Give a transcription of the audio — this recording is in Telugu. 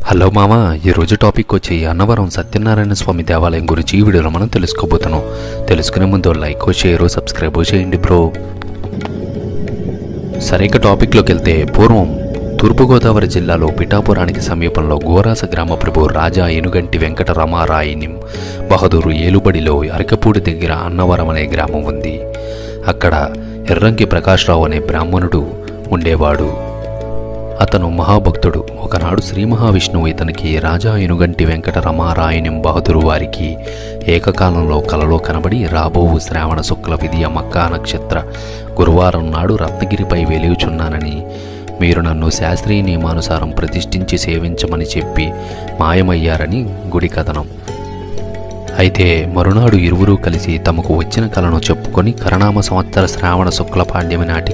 హలో మామ, ఈరోజు టాపిక్ వచ్చి అన్నవరం సత్యనారాయణ స్వామి దేవాలయం గురించి ఈ వీడియోలో మనం తెలుసుకోబోతున్నాం. తెలుసుకునే ముందు లైక్ షేర్ సబ్స్క్రైబ్ చేయండి బ్రో. సరైన టాపిక్లోకి వెళ్తే, పూర్వం తూర్పుగోదావరి జిల్లాలో పిఠాపురానికి సమీపంలో గోరాస గ్రామ ప్రభు రాజా ఎనుగంటి వెంకట రమారాయిని బహదూరు ఏలుబడిలో అరకపూడి దగ్గర అన్నవరం అనే గ్రామం ఉంది. అక్కడ ఎర్రంకి ప్రకాశ్రావు అనే బ్రాహ్మణుడు ఉండేవాడు. అతను మహాభక్తుడు. ఒకనాడు శ్రీ మహావిష్ణువు ఇతనికి రాజా ఎనుగంటి వెంకట రమారాయణం బహదూరు వారికి ఏకకాలంలో కలలో కనబడి, రాబోవు శ్రావణ శుక్ల విధియ మక్కా నక్షత్ర గురువారం నాడు రత్నగిరిపై వెలుగుచున్నానని, మీరు నన్ను శాస్త్రీయ నియమానుసారం ప్రతిష్ఠించి సేవించమని చెప్పి మాయమయ్యారని గుడి కథనం. అయితే మరునాడు ఇరువురూ కలిసి తమకు వచ్చిన కలను చెప్పుకొని కరణామ సంవత్సర శ్రావణ శుక్ల పాడ్యమి నాటికి